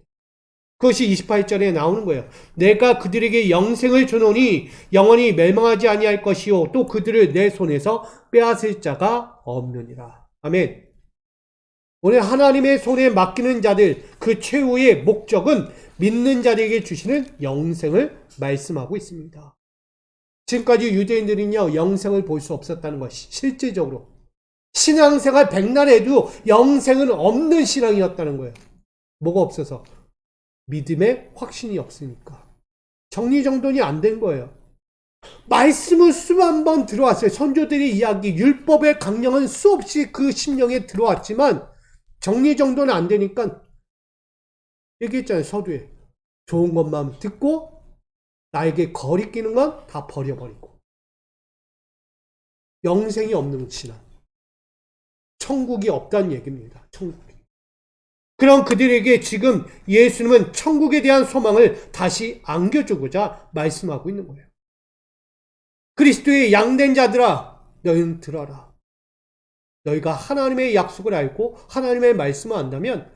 그것이 28절에 나오는 거예요. 내가 그들에게 영생을 주노니 영원히 멸망하지 아니할 것이요 또 그들을 내 손에서 빼앗을 자가 없느니라. 아멘. 오늘 하나님의 손에 맡기는 자들, 그 최후의 목적은 믿는 자들에게 주시는 영생을 말씀하고 있습니다. 지금까지 유대인들은요, 영생을 볼 수 없었다는 것이 실제적으로 신앙생활 백날해도 영생은 없는 신앙이었다는 거예요. 뭐가 없어서? 믿음의 확신이 없으니까. 정리정돈이 안 된 거예요. 말씀은 수만 번 들어왔어요. 선조들의 이야기, 율법의 강령은 수없이 그 심령에 들어왔지만 정리정돈은 안 되니까 얘기했잖아요. 서두에. 좋은 것만 듣고 나에게 거리끼는 건 다 버려버리고. 영생이 없는 신앙. 천국이 없다는 얘기입니다. 천국이. 그럼 그들에게 지금 예수님은 천국에 대한 소망을 다시 안겨주고자 말씀하고 있는 거예요. 그리스도의 양된 자들아, 너희는 들어라. 너희가 하나님의 약속을 알고 하나님의 말씀을 안다면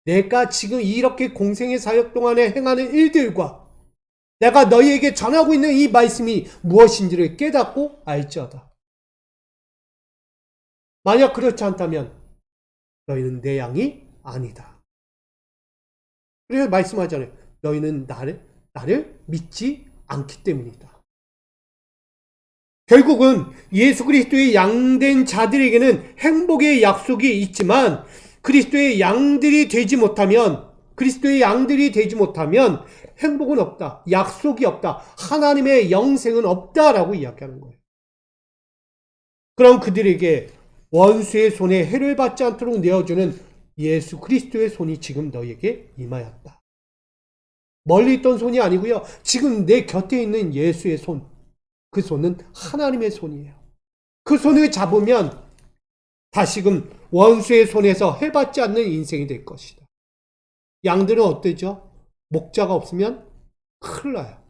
내가 지금 이렇게 공생의 사역 동안에 행하는 일들과 내가 너희에게 전하고 있는 이 말씀이 무엇인지를 깨닫고 알지어다. 만약 그렇지 않다면 너희는 내 양이 아니다. 그래서 말씀하잖아요. 너희는 나를 믿지 않기 때문이다. 결국은 예수 그리스도의 양된 자들에게는 행복의 약속이 있지만 그리스도의 양들이 되지 못하면 행복은 없다. 약속이 없다. 하나님의 영생은 없다라고 이야기하는 거예요. 그럼 그들에게 원수의 손에 해를 받지 않도록 내어주는 예수 그리스도의 손이 지금 너에게 임하였다. 멀리 있던 손이 아니고요. 지금 내 곁에 있는 예수의 손. 그 손은 하나님의 손이에요. 그 손을 잡으면 다시금 원수의 손에서 해받지 않는 인생이 될 것이다. 양들은 어때죠? 목자가 없으면 큰일 나요.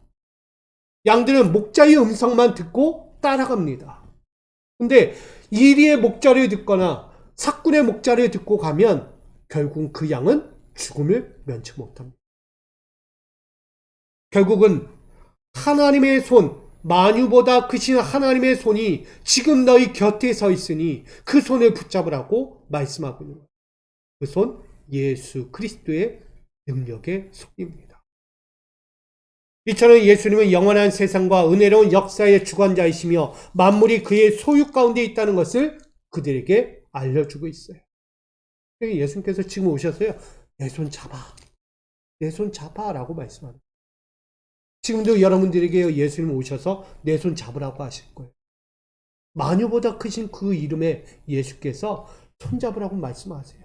양들은 목자의 음성만 듣고 따라갑니다. 근데 이리의 목자를 듣거나 삭군의 목자를 듣고 가면 결국 그 양은 죽음을 면치 못합니다. 결국은 하나님의 손, 만유보다 크신 하나님의 손이 지금 너희 곁에 서 있으니 그 손을 붙잡으라고 말씀하고 있는 거예요. 그 손, 예수 그리스도의 능력의 손입니다. 이처럼 예수님은 영원한 세상과 은혜로운 역사의 주관자이시며 만물이 그의 소유 가운데 있다는 것을 그들에게 알려주고 있어요. 예수님께서 지금 오셨어요. 내 손 잡아. 내 손 잡아 라고 말씀합니다. 지금도 여러분들에게 예수님 오셔서 내 손 잡으라고 하실 거예요. 만유보다 크신 그 이름에 예수께서 손 잡으라고 말씀하세요.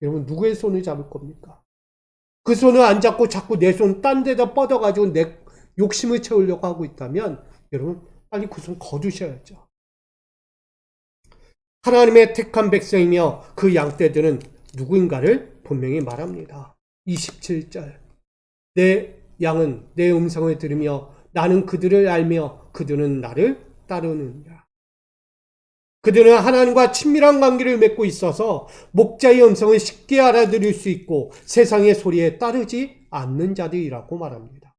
여러분 누구의 손을 잡을 겁니까? 그 손을 안 잡고 자꾸 내 손 딴 데다 뻗어가지고 내 욕심을 채우려고 하고 있다면 여러분 빨리 그 손 거두셔야죠. 하나님의 택한 백성이며 그 양떼들은 누구인가를 분명히 말합니다. 27절 내 양은 내 음성을 들으며 나는 그들을 알며 그들은 나를 따르느니라. 그들은 하나님과 친밀한 관계를 맺고 있어서 목자의 음성을 쉽게 알아들을 수 있고 세상의 소리에 따르지 않는 자들이라고 말합니다.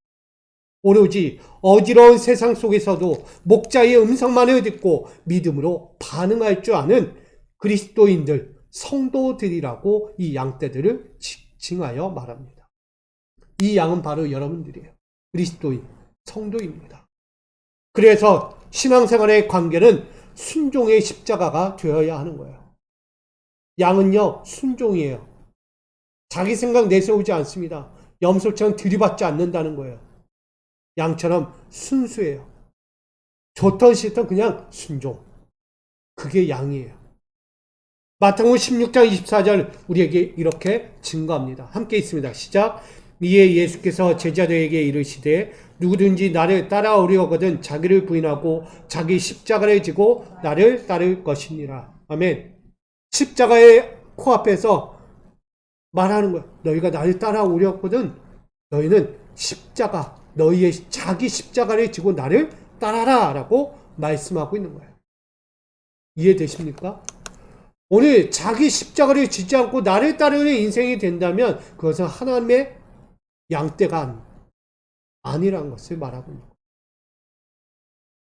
오로지 어지러운 세상 속에서도 목자의 음성만을 듣고 믿음으로 반응할 줄 아는 그리스도인들, 성도들이라고 이 양떼들을 칭하여 말합니다. 이 양은 바로 여러분들이에요. 그리스도인, 성도입니다. 그래서 신앙생활의 관계는 순종의 십자가가 되어야 하는 거예요. 양은요, 순종이에요. 자기 생각 내세우지 않습니다. 염소처럼 들이받지 않는다는 거예요. 양처럼 순수해요. 좋던 싫던 그냥 순종. 그게 양이에요. 마태복음 16장 24절 우리에게 이렇게 증거합니다. 함께 있습니다. 시작. 이에 예수께서 제자들에게 이르시되 누구든지 나를 따라오려거든 자기를 부인하고 자기 십자가를 지고 나를 따를 것이니라. 아멘. 십자가의 코앞에서 말하는 거야. 너희가 나를 따라오려거든 너희는 십자가, 너희의 자기 십자가를 지고 나를 따라라 라고 말씀하고 있는 거예요. 이해되십니까? 오늘 자기 십자가를 지지 않고 나를 따르는 인생이 된다면 그것은 하나님의 양떼가 아니라는 것을 말하고 있는 거예요.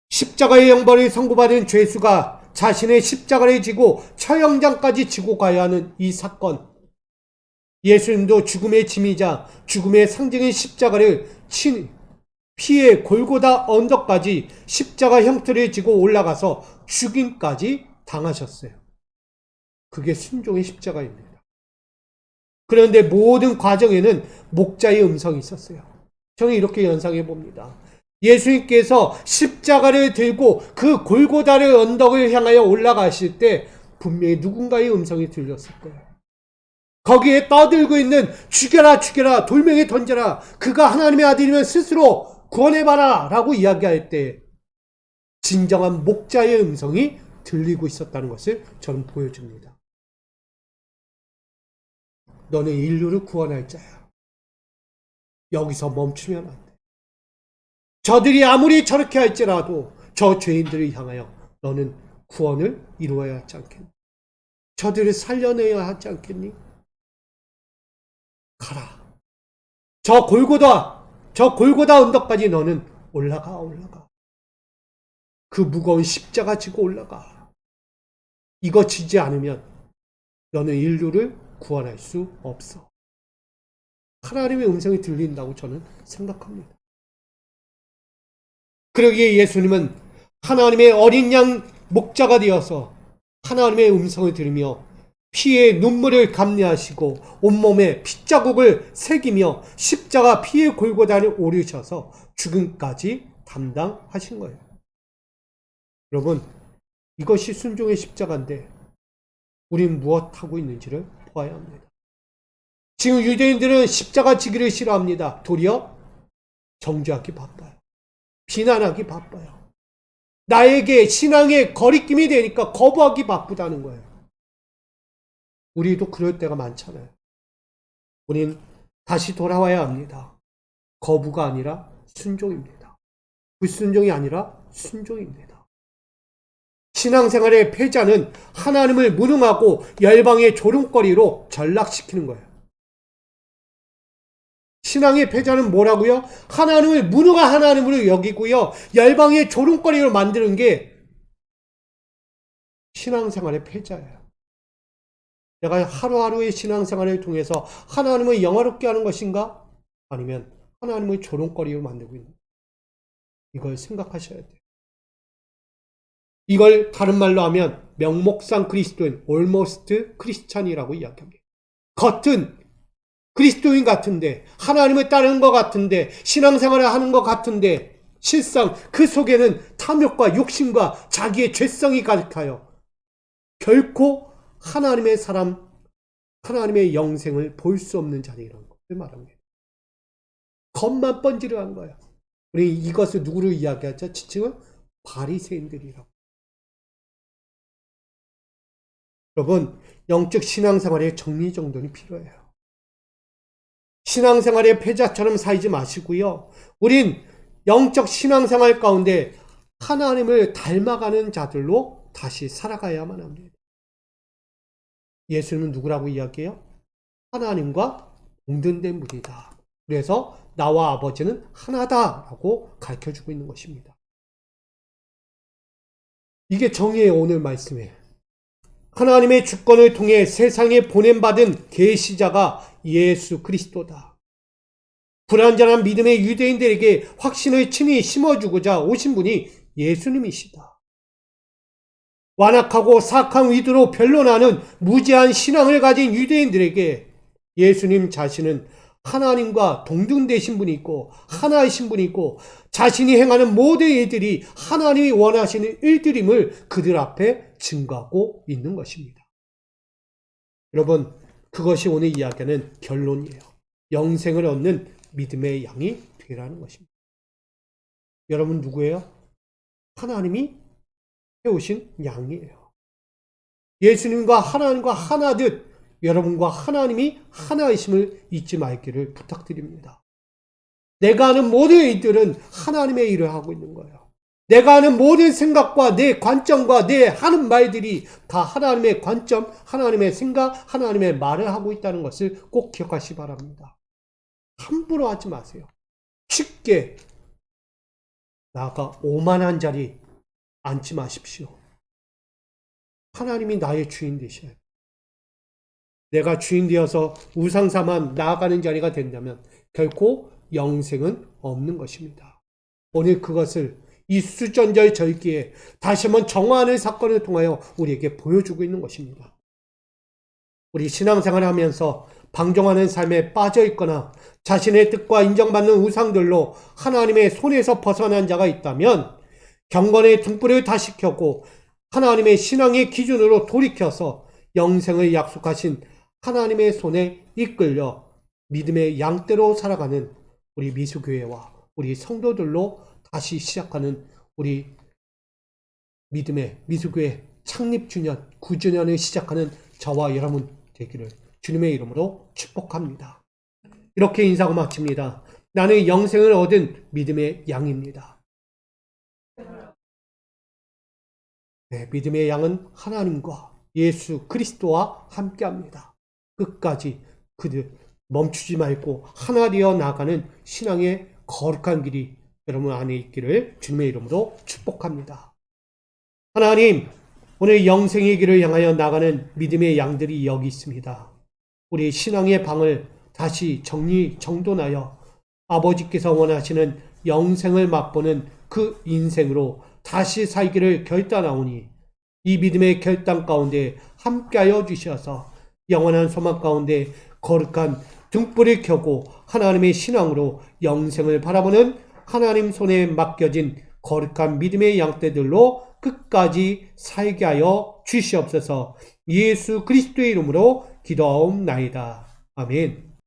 십자가의 형벌을 선고받은 죄수가 자신의 십자가를 지고 처형장까지 지고 가야 하는 이 사건. 예수님도 죽음의 짐이자 죽음의 상징인 십자가를 피해 골고다 언덕까지 십자가 형태를 지고 올라가서 죽임까지 당하셨어요. 그게 순종의 십자가입니다. 그런데 모든 과정에는 목자의 음성이 있었어요. 저는 이렇게 연상해 봅니다. 예수님께서 십자가를 들고 그 골고다를 언덕을 향하여 올라가실 때 분명히 누군가의 음성이 들렸을 거예요. 거기에 떠들고 있는 죽여라 죽여라 돌멩이 던져라 그가 하나님의 아들이면 스스로 구원해봐라 라고 이야기할 때 진정한 목자의 음성이 들리고 있었다는 것을 저는 보여줍니다. 너는 인류를 구원할 자야. 여기서 멈추면 안 돼. 저들이 아무리 저렇게 할지라도 저 죄인들을 향하여 너는 구원을 이루어야 하지 않겠니? 저들을 살려내야 하지 않겠니? 가라. 저 골고다 언덕까지 너는 올라가. 그 무거운 십자가 지고 올라가. 이거 지지 않으면 너는 인류를 구원할 수 없어. 하나님의 음성이 들린다고 저는 생각합니다. 그러기에 예수님은 하나님의 어린 양 목자가 되어서 하나님의 음성을 들으며 피의 눈물을 감내하시고 온몸에 핏자국을 새기며 십자가 피의 골고다를 오르셔서 죽음까지 담당하신 거예요. 여러분, 이것이 순종의 십자가인데 우린 무엇하고 있는지를 보아야 합니다. 지금 유대인들은 십자가 지기를 싫어합니다. 도리어 정죄하기 바빠요. 비난하기 바빠요. 나에게 신앙의 거리낌이 되니까 거부하기 바쁘다는 거예요. 우리도 그럴 때가 많잖아요. 우린 다시 돌아와야 합니다. 거부가 아니라 순종입니다. 불순종이 아니라 순종입니다. 신앙생활의 패자는 하나님을 무능하고 열방의 조롱거리로 전락시키는 거예요. 신앙의 패자는 뭐라고요? 하나님을 무능한 하나님으로 여기고요. 열방의 조롱거리로 만드는 게 신앙생활의 패자예요. 내가 하루하루의 신앙생활을 통해서 하나님을 영화롭게 하는 것인가? 아니면 하나님을 조롱거리로 만들고 있는 거예요. 이걸 생각하셔야 돼요. 이걸 다른 말로 하면 명목상 그리스도인, almost 크리스찬이라고 이야기합니다. 겉은 그리스도인 같은데, 하나님을 따르는 것 같은데, 신앙생활을 하는 것 같은데, 실상 그 속에는 탐욕과 욕심과 자기의 죄성이 가득하여 결코 하나님의 사람, 하나님의 영생을 볼 수 없는 자들이라는 것을 말합니다. 겉만 번지르한 거예요. 우리 이것을 누구를 이야기하죠? 지칭은 바리새인들이라고. 여러분, 영적 신앙생활에 정리정돈이 필요해요. 신앙생활의 패자처럼 살지 마시고요. 우린 영적 신앙생활 가운데 하나님을 닮아가는 자들로 다시 살아가야만 합니다. 예수님은 누구라고 이야기해요? 하나님과 동등된 분이다. 그래서 나와 아버지는 하나다라고 가르쳐주고 있는 것입니다. 이게 정의의 오늘 말씀이에요. 하나님의 주권을 통해 세상에 보냄받은 계시자가 예수 그리스도다. 불완전한 믿음의 유대인들에게 확신을 친히 심어주고자 오신 분이 예수님이시다. 완악하고 사악한 위도로 변론하는 무지한 신앙을 가진 유대인들에게 예수님 자신은 하나님과 동등되신 분이 있고 하나이신 분이 있고 자신이 행하는 모든 일들이 하나님이 원하시는 일들임을 그들 앞에 증거하고 있는 것입니다. 여러분, 그것이 오늘 이야기하는 결론이에요. 영생을 얻는 믿음의 양이 되라는 것입니다. 여러분 누구예요? 하나님이 해오신 양이에요. 예수님과 하나님과 하나듯 여러분과 하나님이 하나이심을 잊지 말기를 부탁드립니다. 내가 하는 모든 일들은 하나님의 일을 하고 있는 거예요. 내가 하는 모든 생각과 내 관점과 내 하는 말들이 다 하나님의 관점, 하나님의 생각, 하나님의 말을 하고 있다는 것을 꼭 기억하시기 바랍니다. 함부로 하지 마세요. 쉽게 나아가 오만한 자리 앉지 마십시오. 하나님이 나의 주인 되셔야 돼요. 내가 주인 되어서 우상사만 나아가는 자리가 된다면 결코 영생은 없는 것입니다. 오늘 그것을 이 수전자의 절기에 다시 한번 정화하는 사건을 통하여 우리에게 보여주고 있는 것입니다. 우리 신앙생활을 하면서 방종하는 삶에 빠져 있거나 자신의 뜻과 인정받는 우상들로 하나님의 손에서 벗어난 자가 있다면 경건의 등불을 다시 켜고 하나님의 신앙의 기준으로 돌이켜서 영생을 약속하신 하나님의 손에 이끌려 믿음의 양떼로 살아가는 우리 미수교회와 우리 성도들로 다시 시작하는 우리 믿음의 미수교회 창립 주년 9주년을 시작하는 저와 여러분 되기를 주님의 이름으로 축복합니다. 이렇게 인사하고 마칩니다. 나는 영생을 얻은 믿음의 양입니다. 네, 믿음의 양은 하나님과 예수 그리스도와 함께합니다. 끝까지 그들 멈추지 말고 하나 되어 나가는 신앙의 거룩한 길이 여러분 안에 있기를 주님의 이름으로 축복합니다. 하나님, 오늘 영생의 길을 향하여 나가는 믿음의 양들이 여기 있습니다. 우리 신앙의 방을 다시 정돈하여 아버지께서 원하시는 영생을 맛보는 그 인생으로 다시 살기를 결단하오니 이 믿음의 결단 가운데 함께하여 주셔서 영원한 소망 가운데 거룩한 등불을 켜고 하나님의 신앙으로 영생을 바라보는 하나님 손에 맡겨진 거룩한 믿음의 양떼들로 끝까지 살게 하여 주시옵소서. 예수 그리스도의 이름으로 기도하옵나이다. 아멘.